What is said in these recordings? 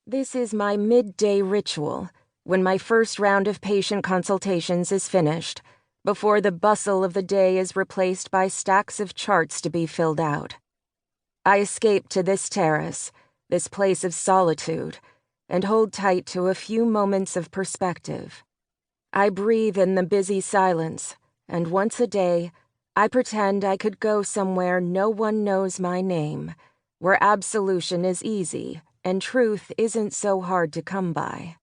This is my midday ritual, when my first round of patient consultations is finished, before the bustle of the day is replaced by stacks of charts to be filled out. I escape to this terrace, this place of solitude, and hold tight to a few moments of perspective. I breathe in the busy silence, and once a day, I pretend I could go somewhere no one knows my name, where absolution is easy and truth isn't so hard to come by.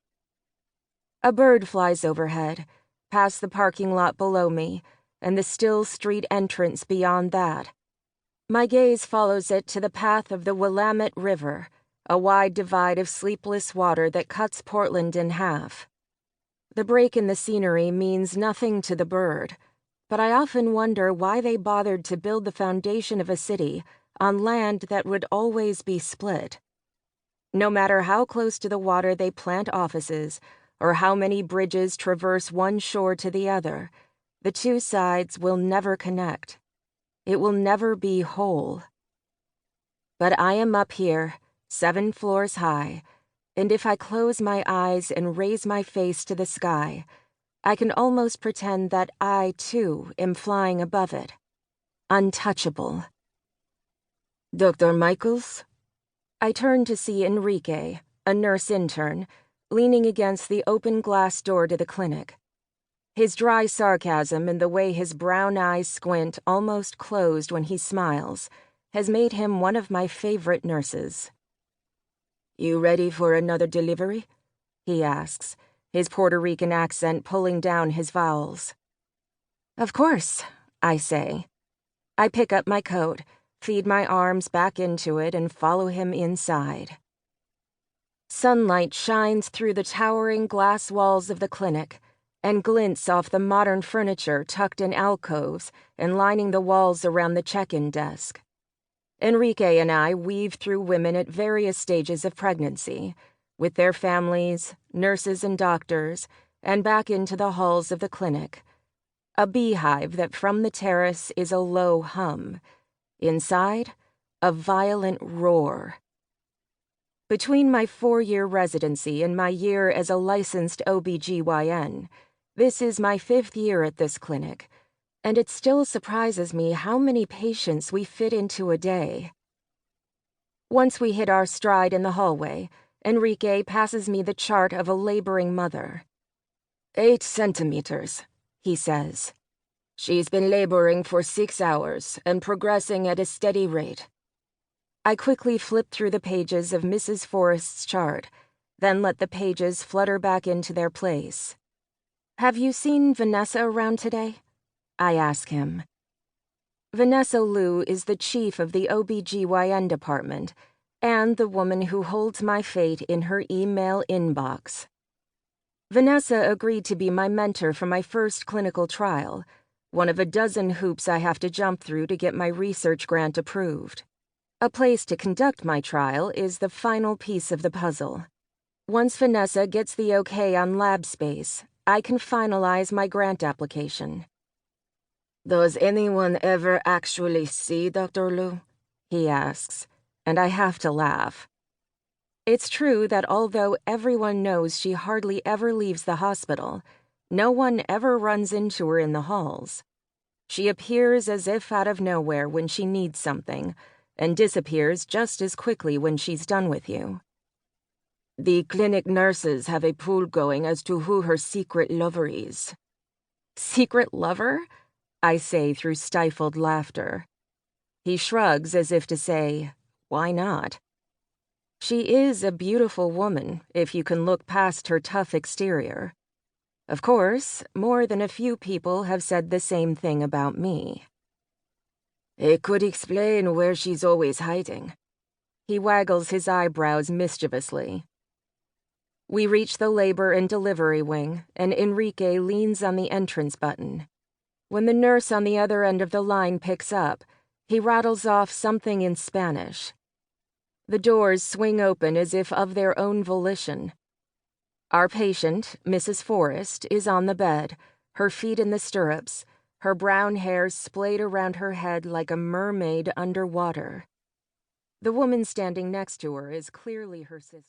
A bird flies overhead, past the parking lot below me, and the still street entrance beyond that. My gaze follows it to the path of the Willamette River, a wide divide of sleepless water that cuts Portland in half. The break in the scenery means nothing to the bird, but I often wonder why they bothered to build the foundation of a city on land that would always be split. No matter how close to the water they plant offices, or how many bridges traverse one shore to the other, the two sides will never connect. It will never be whole. But I am up here, 7 floors high, and if I close my eyes and raise my face to the sky, I can almost pretend that I, too, am flying above it. Untouchable. Dr. Michels? I turn to see Enrique, a nurse intern, leaning against the open glass door to the clinic. His dry sarcasm and the way his brown eyes squint almost closed when he smiles has made him one of my favorite nurses. You ready for another delivery? He asks, his Puerto Rican accent pulling down his vowels. Of course, I say. I pick up my coat, feed my arms back into it, and follow him inside. Sunlight shines through the towering glass walls of the clinic and glints off the modern furniture tucked in alcoves and lining the walls around the check-in desk. Enrique and I weave through women at various stages of pregnancy, with their families, nurses and doctors, and back into the halls of the clinic. A beehive that from the terrace is a low hum. Inside, a violent roar. Between my 4-year residency and my year as a licensed OBGYN, this is my 5th year at this clinic, and it still surprises me how many patients we fit into a day. Once we hit our stride in the hallway, Enrique passes me the chart of a laboring mother. 8 centimeters, he says. She's been laboring for 6 hours and progressing at a steady rate. I quickly flip through the pages of Mrs. Forrest's chart, then let the pages flutter back into their place. Have you seen Vanessa around today? I ask him. Vanessa Liu is the chief of the OBGYN department and the woman who holds my fate in her email inbox. Vanessa agreed to be my mentor for my first clinical trial, one of a dozen hoops I have to jump through to get my research grant approved. A place to conduct my trial is the final piece of the puzzle. Once Vanessa gets the okay on lab space, I can finalize my grant application. Does anyone ever actually see Dr. Liu? He asks, and I have to laugh. It's true that although everyone knows she hardly ever leaves the hospital, no one ever runs into her in the halls. She appears as if out of nowhere when she needs something, and disappears just as quickly when she's done with you. The clinic nurses have a pool going as to who her secret lover is. Secret lover? I say through stifled laughter. He shrugs as if to say, why not? She is a beautiful woman, if you can look past her tough exterior. Of course, more than a few people have said the same thing about me. It could explain where she's always hiding. He waggles his eyebrows mischievously. We reach the labor and delivery wing, and Enrique leans on the entrance button. When the nurse on the other end of the line picks up, he rattles off something in Spanish. The doors swing open as if of their own volition. Our patient, Mrs. Forrest, is on the bed, her feet in the stirrups, her brown hair splayed around her head like a mermaid underwater. The woman standing next to her is clearly her sister.